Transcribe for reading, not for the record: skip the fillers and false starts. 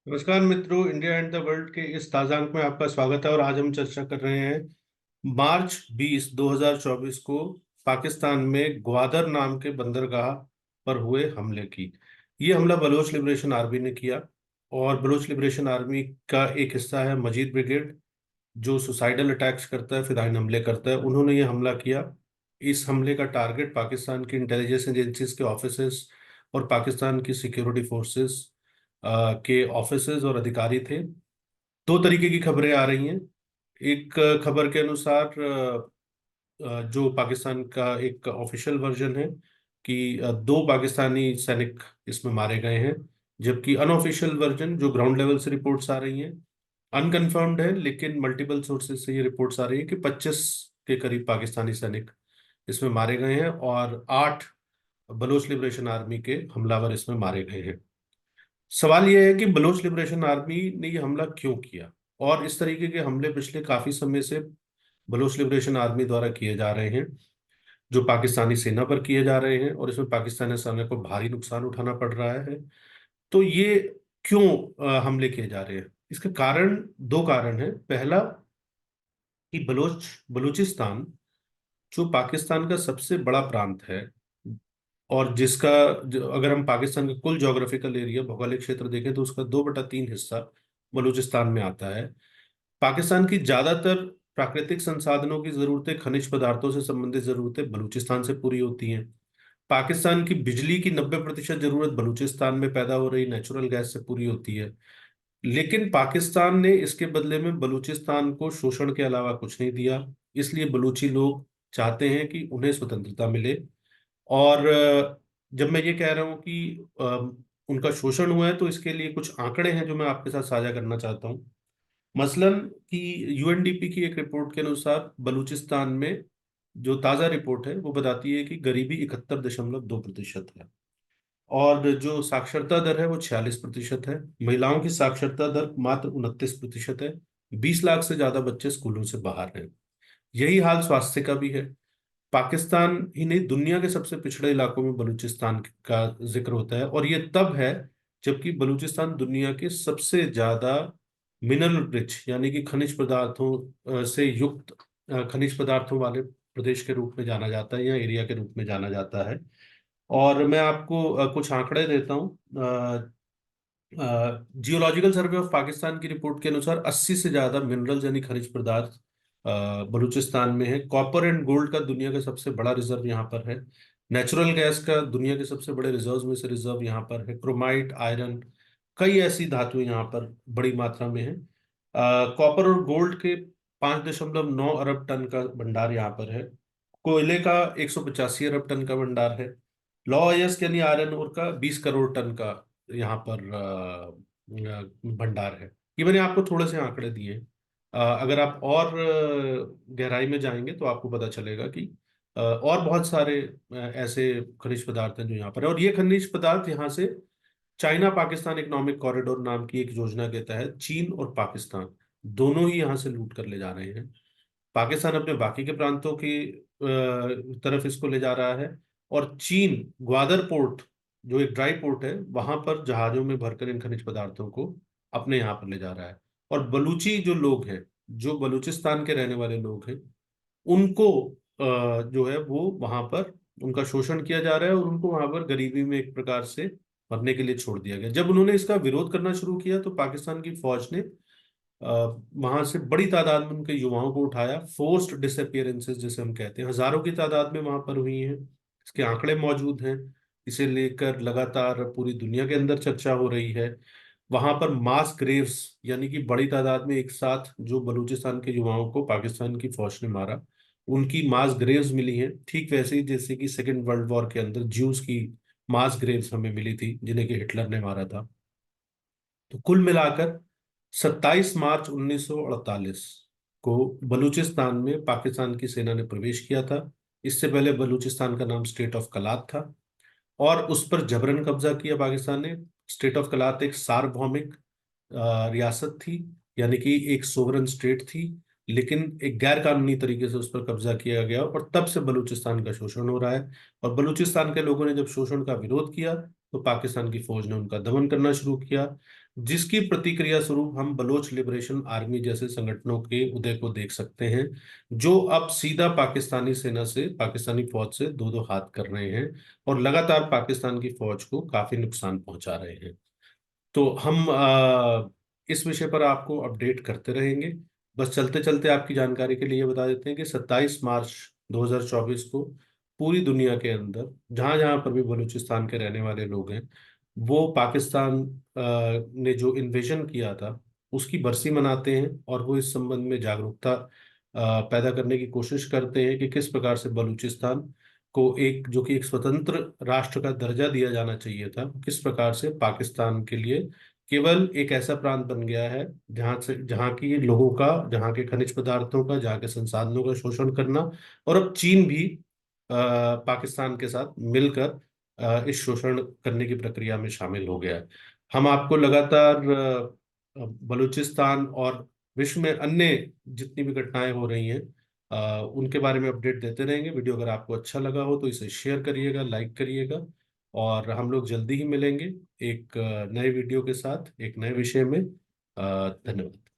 नमस्कार मित्रों, India and the world के इस ताजा अंक में आपका स्वागत है। और आज हम चर्चा कर रहे हैं मार्च 20, 2024 को पाकिस्तान में ग्वादर नाम के बंदरगाह पर हुए हमले की। ये हमला बलोच लिबरेशन आर्मी ने किया। और बलोच लिबरेशन आर्मी का एक हिस्सा है मजीद ब्रिगेड, जो सुसाइडल अटैक्स करता है, फिदाइन हमले करता है। उन्होंने ये हमला किया। इस हमले का टारगेट पाकिस्तान की इंटेलिजेंस एजेंसीज के ऑफिसेस और पाकिस्तान की सिक्योरिटी फोर्सेस के ऑफिसर्स और अधिकारी थे। दो तरीके की खबरें आ रही हैं। एक खबर के अनुसार जो पाकिस्तान का एक ऑफिशियल वर्जन है कि दो पाकिस्तानी सैनिक इसमें मारे गए हैं, जबकि अनऑफिशियल वर्जन जो ग्राउंड लेवल से रिपोर्ट्स आ रही हैं, अनकंफर्म्ड है, लेकिन मल्टीपल सोर्सेज से ये रिपोर्ट्स आ रही है कि 25 के करीब पाकिस्तानी सैनिक इसमें मारे गए हैं और 8 बलोच लिबरेशन आर्मी के हमलावर इसमें मारे गए हैं। सवाल यह है कि बलोच लिबरेशन आर्मी ने यह हमला क्यों किया। और इस तरीके के हमले पिछले काफी समय से बलोच लिबरेशन आर्मी द्वारा किए जा रहे हैं, जो पाकिस्तानी सेना पर किए जा रहे हैं, और इसमें पाकिस्तानी सेना को भारी नुकसान उठाना पड़ रहा है। तो ये क्यों हमले किए जा रहे हैं? इसका कारण, दो कारण है। पहला कि बलूचिस्तान जो पाकिस्तान का सबसे बड़ा प्रांत है, और जिसका अगर हम पाकिस्तान का कुल ज्योग्राफिकल एरिया, भौगोलिक क्षेत्र देखें, तो उसका 2/3 हिस्सा बलूचिस्तान में आता है। पाकिस्तान की ज्यादातर प्राकृतिक संसाधनों की जरूरतें, खनिज पदार्थों से संबंधित जरूरतें बलूचिस्तान से पूरी होती हैं। पाकिस्तान की बिजली की 90% जरूरत बलूचिस्तान में पैदा हो रही नेचुरल गैस से पूरी होती है। लेकिन पाकिस्तान ने इसके बदले में बलूचिस्तान को शोषण के अलावा कुछ नहीं दिया। इसलिए बलूची लोग चाहते हैं कि उन्हें स्वतंत्रता मिले। और जब मैं ये कह रहा हूं कि उनका शोषण हुआ है, तो इसके लिए कुछ आंकड़े हैं जो मैं आपके साथ साझा करना चाहता हूं। मसलन कि यूएनडीपी की एक रिपोर्ट के अनुसार बलूचिस्तान में जो ताज़ा रिपोर्ट है वो बताती है कि गरीबी 71.2% है, और जो साक्षरता दर है वो 46% है। महिलाओं की साक्षरता दर मात्र 29% है। 20 लाख से ज्यादा बच्चे स्कूलों से बाहर हैं। यही हाल स्वास्थ्य का भी है। पाकिस्तान ही नहीं, दुनिया के सबसे पिछड़े इलाकों में बलूचिस्तान का जिक्र होता है, और ये तब है जबकि बलूचिस्तान दुनिया के सबसे ज्यादा मिनरल रिच, यानी कि खनिज पदार्थों से युक्त, खनिज पदार्थों वाले प्रदेश के रूप में जाना जाता है, या एरिया के रूप में जाना जाता है। और मैं आपको कुछ आंकड़े देता हूँ। जियोलॉजिकल सर्वे ऑफ पाकिस्तान की रिपोर्ट के अनुसार 80 से ज्यादा मिनरल्स यानी खनिज पदार्थ बलूचिस्तान में है। कॉपर एंड गोल्ड का दुनिया का सबसे बड़ा रिजर्व यहाँ पर है। नेचुरल गैस का दुनिया के सबसे बड़े रिजर्व में से रिजर्व यहाँ पर है। क्रोमाइट, आयरन, कई ऐसी धातुएं यहाँ पर बड़ी मात्रा में है। कॉपर और गोल्ड के 5.9 अरब टन का भंडार यहाँ पर है। कोयले का 185 अरब टन का भंडार है। लॉ अयस्क यानी आयरन ओर का 20 करोड़ टन का यहाँ पर भंडार है। ये मैंने आपको थोड़े से आंकड़े दिए हैं। अगर आप और गहराई में जाएंगे तो आपको पता चलेगा कि और बहुत सारे ऐसे खनिज पदार्थ हैं जो यहाँ पर है। और ये खनिज पदार्थ यहाँ से चाइना पाकिस्तान इकोनॉमिक कॉरिडोर नाम की एक योजना के तहत चीन और पाकिस्तान दोनों ही यहाँ से लूट कर ले जा रहे हैं। पाकिस्तान अपने बाकी के प्रांतों की तरफ इसको ले जा रहा है, और चीन ग्वादर पोर्ट, जो एक ड्राई पोर्ट है, वहां पर जहाजों में भरकर इन खनिज पदार्थों को अपने यहाँ पर ले जा रहा है। और बलूची जो लोग हैं, जो बलूचिस्तान के रहने वाले लोग हैं, उनको जो है वो वहां पर उनका शोषण किया जा रहा है, और उनको वहां पर गरीबी में एक प्रकार से मरने के लिए छोड़ दिया गया। जब उन्होंने इसका विरोध करना शुरू किया तो पाकिस्तान की फौज ने वहां से बड़ी तादाद में उनके युवाओं को उठाया। फोर्स्ड डिसअपियरेंसेस जिसे हम कहते हैं, हजारों की तादाद में वहां पर हुई हैं। इसके आंकड़े मौजूद हैं। इसे लेकर लगातार पूरी दुनिया के अंदर चर्चा हो रही है। वहां पर मास ग्रेव्स, यानी कि बड़ी तादाद में एक साथ जो बलूचिस्तान के युवाओं को पाकिस्तान की फौज ने मारा, उनकी मास ग्रेव्स मिली हैं, ठीक वैसे ही जैसे कि सेकेंड वर्ल्ड वॉर के अंदर ज्यूस की मास ग्रेव्स हमें मिली थी, जिन्हें कि हिटलर ने मारा था। तो कुल मिलाकर 27 मार्च 1948 को बलूचिस्तान में पाकिस्तान की सेना ने प्रवेश किया था। इससे पहले बलूचिस्तान का नाम स्टेट ऑफ कलात था, और उस पर जबरन कब्जा किया पाकिस्तान ने। स्टेट ऑफ कलात एक सार्वभौमिक रियासत थी, यानी कि एक सोवरन स्टेट थी, लेकिन एक गैर कानूनी तरीके से उस पर कब्जा किया गया, और तब से बलूचिस्तान का शोषण हो रहा है। और बलूचिस्तान के लोगों ने जब शोषण का विरोध किया तो पाकिस्तान की फौज ने उनका दमन करना शुरू किया, जिसकी प्रतिक्रिया स्वरूप हम बलोच लिबरेशन आर्मी जैसे संगठनों के उदय को देख सकते हैं, जो अब सीधा पाकिस्तानी सेना से, पाकिस्तानी फौज से दो दो हाथ कर रहे हैं और लगातार पाकिस्तान की फौज को काफी नुकसान पहुंचा रहे हैं। तो हम इस विषय पर आपको अपडेट करते रहेंगे। बस चलते चलते आपकी जानकारी के लिए ये बता देते हैं कि 27 मार्च 2024 को पूरी दुनिया के अंदर जहां जहां पर भी बलूचिस्तान के रहने वाले लोग हैं, वो पाकिस्तान ने जो इन्वेजन किया था उसकी बरसी मनाते हैं, और वो इस संबंध में जागरूकता पैदा करने की कोशिश करते हैं कि किस प्रकार से बलूचिस्तान को एक, जो कि एक स्वतंत्र राष्ट्र का दर्जा दिया जाना चाहिए था, किस प्रकार से पाकिस्तान के लिए केवल एक ऐसा प्रांत बन गया है जहां से, जहां की लोगों का, जहां के खनिज पदार्थों का, जहां के संसाधनों का शोषण करना, और अब चीन भी पाकिस्तान के साथ मिलकर इस शोषण करने की प्रक्रिया में शामिल हो गया है। हम आपको लगातार बलूचिस्तान और विश्व में अन्य जितनी भी घटनाएं हो रही हैं उनके बारे में अपडेट देते रहेंगे। वीडियो अगर आपको अच्छा लगा हो तो इसे शेयर करिएगा, लाइक करिएगा, और हम लोग जल्दी ही मिलेंगे एक नए वीडियो के साथ, एक नए विषय में। धन्यवाद।